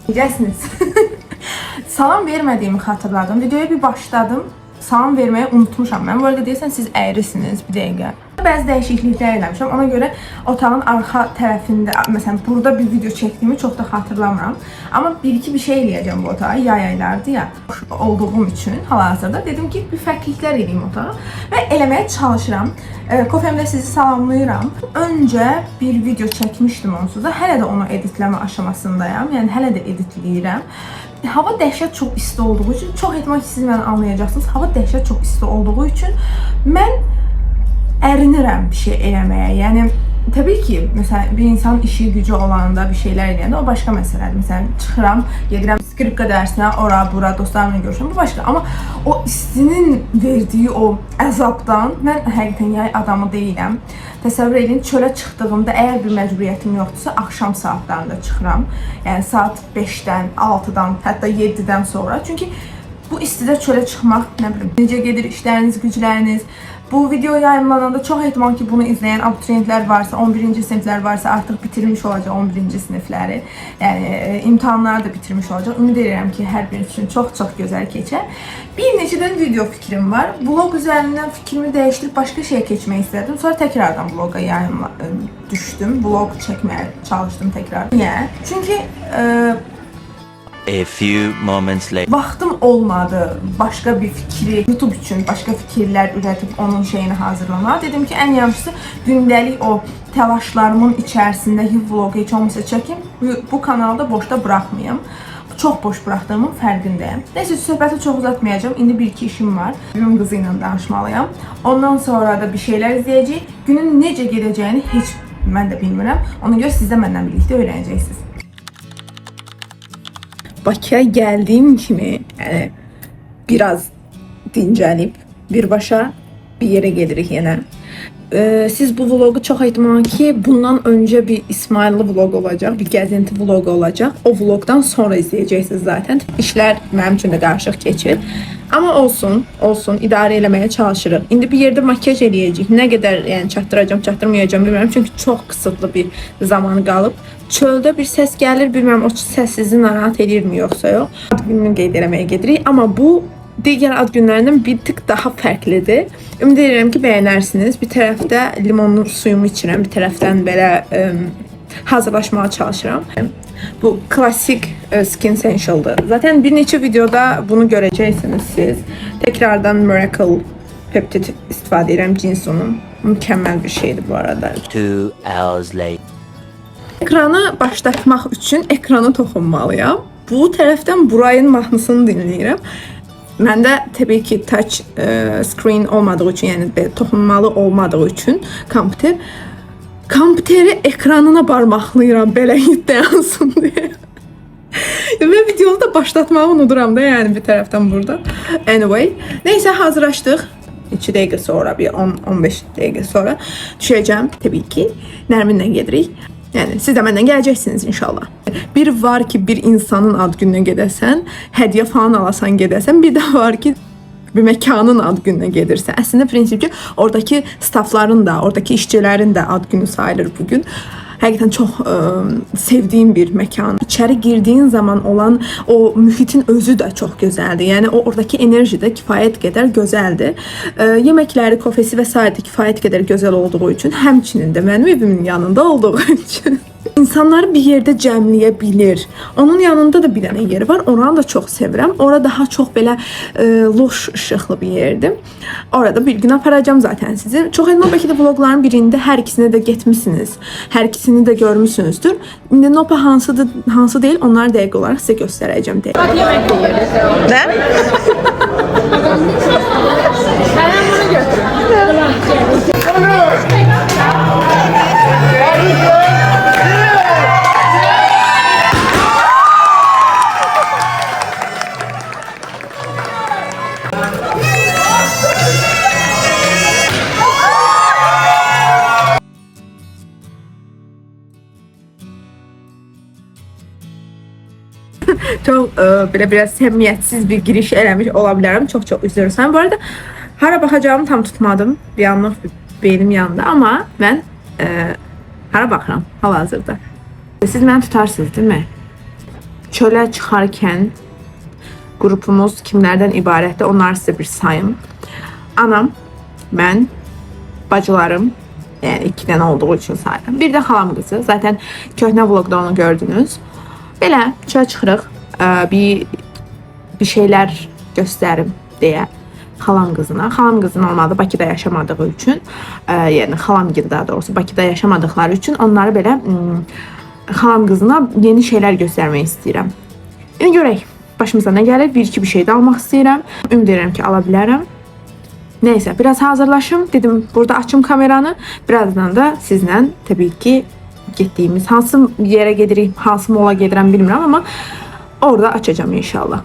Necəsiniz? Salam vermədiyimi xatırladım. Videoya bir başladım. Salam verməyi unutmuşam mən. Bu arada deyəsən siz əyrisiniz bir dəqiqə. Bəzi dəyişikliklər eləmişəm. Ona görə otağın arxa tərəfində, məsələn, burada bir video çəkdiyimi çox da xatırlamıram. Amma bir şey eləyəcəm bu otağa. Yay aylardı ya, olduğum üçün hal-hazırda dedim ki, bir fərqliliklər eləyim otağa və eləməyə çalışıram. Kofemdə sizi salamlayıram. Öncə bir video çəkmişdim onsuz da. Hələ də onu editləmə aşamasındayam. Yəni hələ də editləyirəm. Hava dəhşət çox isti olduğu üçün, çox ehtimal ki, siz məni anlayacaqsınız. Hava dəhşət çox isti olduğu üçün mən ərinirəm bir şey eləməyə. Yəni təbii ki, məsələn, bir insan işi gücü olanda bir şeylər eləyəndə o başqa məsələdir. Məsələn, çıxıram, gedirəm skripka dərsinə, ora, bura, dostlarımla görüşürəm, bu başqa. Amma o istinin verdiyi o əzabdan mən həqiqətən yay adamı deyiləm. Təsəvvür edin, çölə çıxdığımda əgər bir məcburiyyətim yoxdursa, axşam saatlarında çıxıram. Yəni saat 5-dən, 6-dan, hətta 7-dən sonra. Çünki bu istidə çölə çıxmaq, nə bilim, necə gedir işləriniz, gücləriniz. Bu video yayımlananda çox ehtimal ki, bunu izləyən abituriyentlər varsa, 11-ci siniflər varsa artıq bitirmiş olacaq 11-ci sinifləri. Yəni imtahanları da bitirmiş olacaq. Ümid edirəm ki, hər bir üçün çox-çox gözəl keçər. Bir neçədən video fikrim var. Vlog üzərindən fikrimi dəyişdirib başqa şeyə keçmək istədim. Sonra təkrardan vloga düşdüm. Vlog çəkməyə çalışdım təkrar. Niyə? Çünki A few moments later. Vaxtım olmadı başqa bir fikri, YouTube üçün başqa fikirlər ürətib onun şeyini hazırlamağa. Dedim ki, ən yaxşısı gündəlik o təlaşlarımın içərisindəki vlogu heç olmasa çəkim. Bu kanalda boşda buraxmayım. Çox boş buraxdığımın fərqindəyəm. Nəysə, söhbəti çox uzatmayacağım. İndi bir-iki işim var. Günün qızı ilə danışmalıyam. Ondan sonra da bir şeylər izləyəcəyik. Günün necə gedəcəyini heç mən də bilmirəm. Ona görə siz də məndən birlikdə öyrənəcəksiniz. Bakıya gəldiyim kimi, yəni biraz dincəlib, birbaşa bir yerə gedirik yenə. Siz bu vlogu çox ehtimal ki, bundan öncə bir İsmailli vlog olacaq, bir gəzinti vlogu olacaq. O vlogdan sonra izləyəcəksiniz zaten. İşlər mənim üçün də qarışıq keçir. Amma olsun, idarə eləməyə çalışırıq. İndi bir yerdə makyaj eləyəcəyik. Nə qədər yəni çatdıracağam, çatdırmayacağam bilmirəm. Çünki çox qısıtlı bir zaman qalıb. Çöldə bir səs gəlir, bilmirəm o səs sizi narahat edirmi yoxsa yox. Ad gününü qeyd eləməyə gedirik. Amma bu digər ad günlərindən bir tık daha fərqlidir. Ümid edirəm ki, bəyənərsiniz. Bir tərəfdə limonlu suyumu içirəm, bir tərəfdən belə hazırlaşmağa çalışıram. Bu klasik Skin Essential'dır. Zaten bir neçə videoda bunu görəcəksiniz siz. Tekrardan Miracle Peptid istifadə edirəm Jinson'un. Mükəmməl bir şeydir bu arada. 2 hours later. Ekranı başlatmaq üçün ekrana toxunmalıyam. Bu tərəfdən Burayın mahnısını dinləyirəm. Məndə təbii ki touch screen olmadığı üçün, yəni belə toxunmalı olmadığı üçün kompüteri ekranına barmaqlayıram belə dayansın deyə. Və videonu da başlatmağı unuduram da, yəni bir tərəfdən burada. Anyway, neysə hazırlaşdıq. 2 dəqiqə sonra, bir 10-15 dəqiqə sonra düşəcəm təbii ki. Nərminlə gedirik. Yəni siz də məndən gələcəksiniz inşallah. Bir var ki, bir insanın ad gününə gedəsən, hədiyyə falan alasan gedəsən, bir də var ki, bir məkanın ad gününə gedirsən. Əslində prinsip ki, oradakı staffların da, oradakı işçilərin də ad günü sayılır bugün. Həqiqətən çox sevdiyim bir məkan. İçəri girdiyin zaman olan o mühitin özü də çox gözəldir. Yəni o oradakı enerji də kifayət qədər gözəldir. Yeməkləri, kofesi və s. də kifayət qədər gözəl olduğu üçün, həmçinin də mənim evimin yanında olduğu üçün insanları bir yerdə cəmləyə bilir. Onun yanında da bir dənə yeri var. Oranı da çox sevirəm. Ora daha çox belə loş işıqlı bir yerdir. Orada bir gün aparacağım zaten sizi. Çox ehtimal bəlkə də vlogların birində hər ikisini də getmisiniz. Hər ikisini də görmüsünüzdür. İndi Nopa hansıdır, hansı deyil, onları dəqiq olaraq sizə göstərəcəm. Bak yemək yeriz. Nə? Mən bunu götürürəm. Çok belə biraz səmimiyyətsiz bir giriş eləmiş ola bilərəm. Çox üzr istəyirəm. Bu arada hara baxacağımı tam tutmadım. Bir anlıq beynim yandı, amma mən hara baxıram hal-hazırda. Siz məni tutarsınız, değil mi? Çölə çıxarkən qrupumuz kimlərdən ibarətdir? Onları sizə bir sayım. Anam, mən, bacılarım, yani 2 dənə olduğu için saydım. Bir de xalam qızı. Zaten köhnə vlogda onu gördünüz. Belə çölə çıxırıq. Bir şeyler göstərim deyə xalam qızına. Xalam qızı normalde Bakıda yaşamadığı üçün, yəni xalam gibi daha doğrusu Bakıda yaşamadıkları üçün onları belə xalam qızına yeni şeyler göstermek istəyirəm. İndi görək başımıza nə gəlir. Bir şey de almaq istəyirəm. Ümid edirəm ki, ala bilərəm. Neyse, biraz hazırlaşım. Dedim burada açım kameranı. Birazdan da sizlə tabii ki gittiğimiz hansı yere gedirik, hansı mola gedirəm bilmirəm, ama orada açacağım inşallah.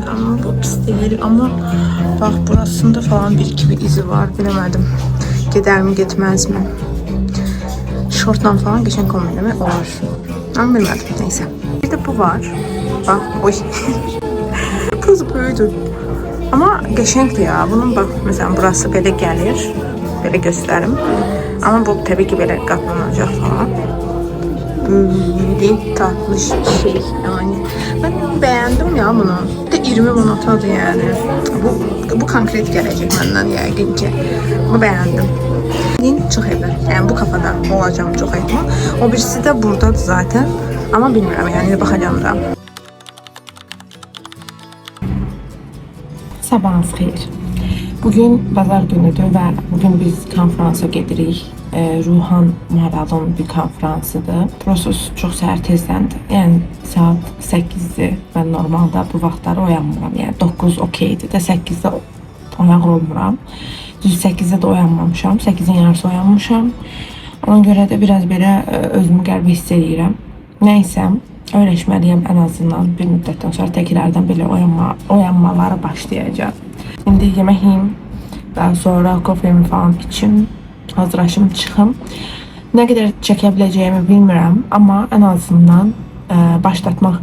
Ama bu pis değil, ama bak burasında falan bir izi var, bilemedim. Gider mi gitmez mi? Şortla falan geçen kombinleme olur. Ama bilmedim, neyse. Bir de bu var. Bak, oy. Burası böyüdü. Ama geçenkti ya. Bunun bak, mesela burası böyle gelir. Böyle gösterim. Ama bu tabii ki böyle katlanacak falan. Böyle tatlı şey yani. Ben beğendim ya bunu. Bir de 20 manatadır yani. Bu konkret gelecek benden yəqin ki. Bunu beğendim. Çox evlər. Yani bu kafada olacağım çok ehtimal. O birisi de buradadır zaten. Ama bilmiyorum yani bakacağım da. Sabahınız xeyir. Bugün bazar günüdür və bugün biz konferansa gedirik. Ruhan Maradon bir konferansıdır. Proses çox səhər tezdəndir. Yəni saat 8-dir. Mən normalda bu vaxtları oyanmıram. Yəni 9 okeydir də 8-də oyaq olmuram. Düz 8-də də oyanmamışam. 8-in yarısı oyanmışam. Ona görə də biraz belə özümü qəribə hiss edirəm. Nəysə, öyrəşməliyəm ən azından bir müddətdən sonra təkrardan belə oyanmalara başlayacağım. İndi yemək yiyeyim. Daha sonra kofemi falan içim. Hazırlaşım çıxım. Nə qədər çəkə biləcəyimi bilmirəm, amma ən azından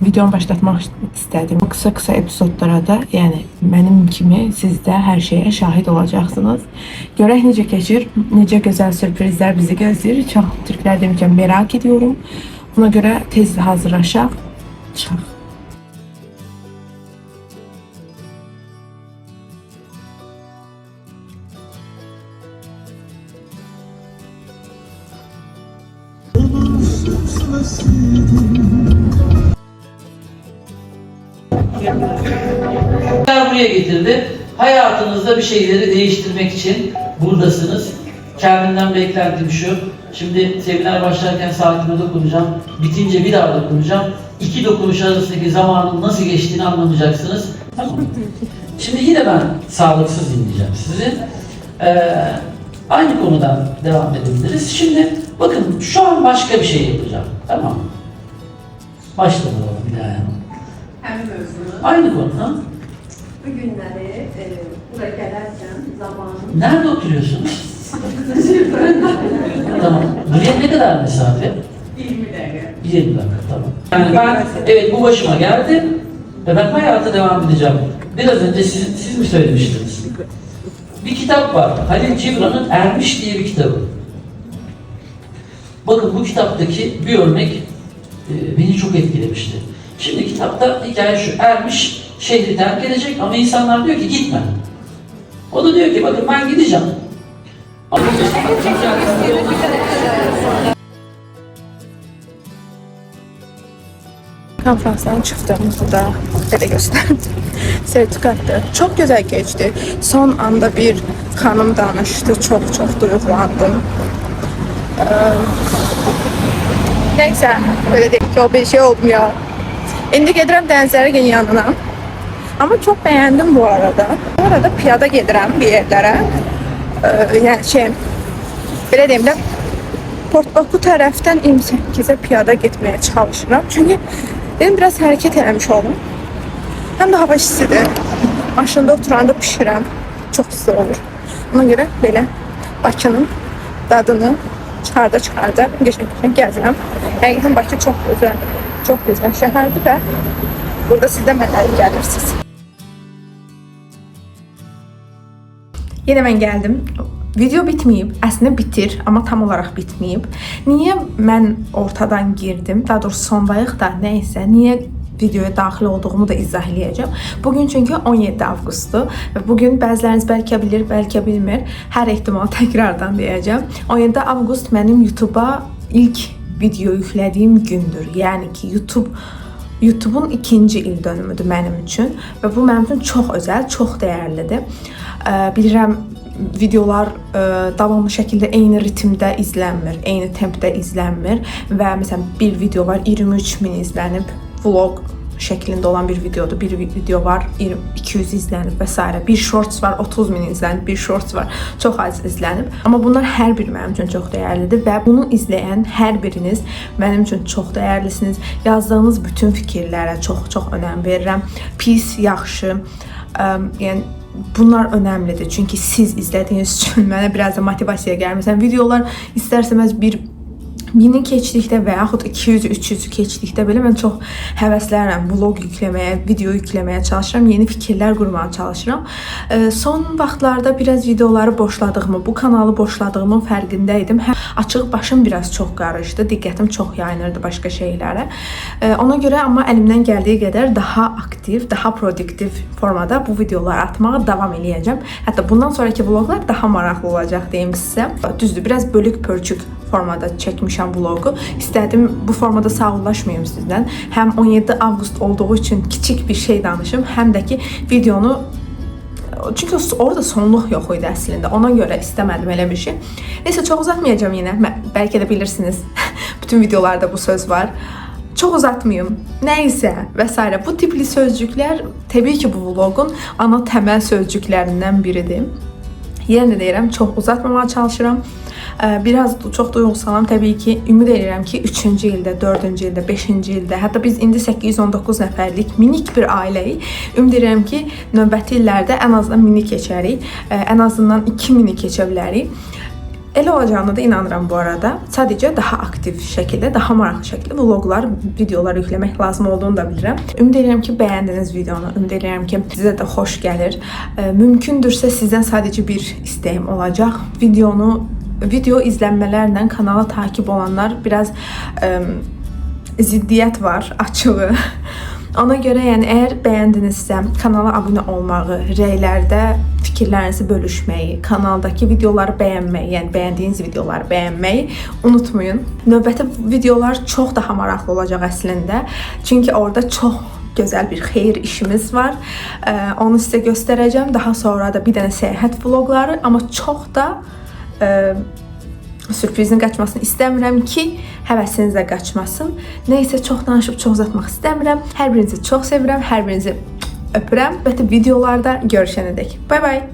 videonu başlatmaq istədim. Qısa epizodlara da, yəni mənim kimi siz də hər şeyə şahid olacaqsınız. Görək necə keçir, necə gözəl sürprizlər bizi gözləyir. Çox türklər deməkən merak ediyorum. Buna görə tez hazırlaşaq, çıxaq. Buraya getirdi. Hayatınızda bir şeyleri değiştirmek için buradasınız. Kendimden beklentim şu. Şimdi seminer başlarken saatime dokunacağım. Bitince bir daha dokunacağım. 2 dokunuş arasındaki zamanın nasıl geçtiğini anlamayacaksınız. Tamam. Şimdi yine ben sağlıksız dinleyeceğim sizi. Aynı konudan devam edebiliriz. Şimdi bakın şu an başka bir şey yapacağım. Tamam mı? Başladı bir daha yani. Hem mövzunu, Aynı konu. Ha? bu günləri buraya gələrkən zamanın... Nerede oturuyorsunuz? Tamam. Buraya ne kadar mesafe? 20 dəqiqə. 20 dakika, tamam. Yani ben, evet bu başıma geldi ve ben hayata devam edeceğim. Biraz önce siz mi söylemiştiniz? Bir kitap var. Halil Cibran'ın Ermiş diye bir kitabı. Bakın bu kitaptaki bir örnek beni çok etkilemişti. Şimdi kitapta hikaye şu, Ermiş şehri terk edecek ama insanlar diyor ki gitme. O da diyor ki bakın ben gideceğim. Konferansdan çıxdığımızda da belə göstərdim. Sertifikattı. Çok güzel geçti. Son anda bir xanım danışdı. Çok duygulandım. Neyse, böyle değil. Çok bir şey olmuyor. İndi gedirəm Dənizlərə yanına. Ama çok beğendim bu arada. Bu arada piyada gedirəm bir yerlere. Yani belə deyim də, Port Baku tərəfdən 28'e piyada gitmeye çalışıram. Çünkü dedim biraz hərəkət eləmiş oldum. Həm də hava istidir. Maşında oturanda pişirəm. Çox isti olur. Ona görə belə Bakının dadını çıxarda qəşəng gəzirəm. Həqiqətən Bakı çox gözəl şəhərdir və burada siz də mənə gəlirsiniz. Yenə mən gəldim. Video bitməyib, əslində bitir, amma tam olaraq bitməyib. Niyə mən ortadan girdim, daha doğrusu sondayıq da nəysə, niyə videoya daxil olduğumu da izah eləyəcəm. Bugün çünki 17 avqustdur və bugün bəziləriniz bəlkə bilir, bəlkə bilmir. Hər ehtimal təkrardan deyəcəm. 17 avqust mənim YouTube-a ilk video yüklədiyim gündür. Yəni ki, YouTube-un ikinci il dönümüdür mənim üçün və bu mənim üçün çox özəl, çox dəyərlidir. Bilirəm, videolar davamlı şəkildə eyni ritmdə izlənmir, eyni tempdə izlənmir və məsələn bir video var 23.000 izlənib, vlog şəklində olan bir videodur. Bir video var 200 izlənib və s. Bir shorts var 30.000 izlənib, bir shorts var çox az izlənib. Amma bunlar hər biri mənim üçün çox dəyərlidir və bunu izləyən hər biriniz mənim üçün çox dəyərlisiniz. Yazdığınız bütün fikirlərə çox önəm verirəm. Pis, yaxşı, yəni bunlar önəmlidir. Çünki siz izlədiyiniz üçün mənə biraz da motivasiya gəlir. Məsələn, videolar istərsəməz bir 1000-i keçdikdə və yaxud 200-300-ü keçdikdə belə mən çox həvəslənirəm vlog yükləməyə, video yükləməyə çalışıram, yeni fikirlər qurmağa çalışıram. Son vaxtlarda biraz videoları boşladığımı, bu kanalı boşladığımın fərqindəydim. Açıq başım biraz çox qarışdı, diqqətim çox yayınırdı başqa şeylərə. Ona görə amma əlimdən gəldiyi qədər daha aktiv, daha produktiv formada bu videoları atmağa davam eləyəcəm. Hətta bundan sonraki vloglar daha maraqlı olacaq deyim sizə. Düzdür, biraz bölük-pörçük formada çəkmişəm vlogu. İstədim bu formada sağollaşmayım sizdən. Həm 17 avqust olduğu üçün kiçik bir şey danışım, həm də ki videonu, çünki orada sonluq yox idi əslində. Ona görə istəmədim elə bir şey. Neysə, çox uzatmayacağım yenə. Bəlkə də bilirsiniz, bütün videolarda bu söz var. Çox uzatmayım. Nəysə və s. Bu tipli sözcüklər təbii ki bu vlogun ana təməl sözcüklərindən biridir. Yenə də deyirəm, çox uzatmamağa çalışıram. Biraz çox duyğusalam təbii ki, ümid edirəm ki 3-cü ildə, 4-cü ildə, 5-ci ildə, hətta biz indi 819 nəfərlik minik bir ailəyik. Ümid edirəm ki, növbəti illərdə ən azından mini keçərik, ən azından 2 mini keçə bilərik. Elə olacağına da inanıram bu arada. Sadəcə daha aktiv şəkildə, daha maraqlı şəkildə vloglar, videolar yükləmək lazım olduğunu da bilirəm. Ümid edirəm ki, bəyəndiniz videonu. Ümid edirəm ki, sizə də xoş gəlir. Mümkündürsə sizdən sadəcə bir istəyim olacaq. Video izlənmələrlə kanala takib olanlar biraz ziddiyyət var, açığı. Ona görə, yəni əgər bəyəndinizsə, kanala abunə olmağı, rəylərdə fikirlərinizi bölüşməyi, kanaldakı videoları bəyənməyi, yəni bəyəndiyiniz videoları bəyənməyi unutmayın. Növbəti videolar çox daha maraqlı olacaq əslində. Çünki orada çox gözəl bir xeyir işimiz var. Onu sizə göstərəcəm. Daha sonra da bir dənə səyahət vlogları, amma çox da sürprizin qaçmasını istəmirəm ki, həvəsiniz də qaçmasın. Nəysə, çox danışıb çox uzatmaq istəmirəm. Hər birinizi çox sevirəm, hər birinizi öpürəm. Bəli, videolarda görüşənədək. Bay bay.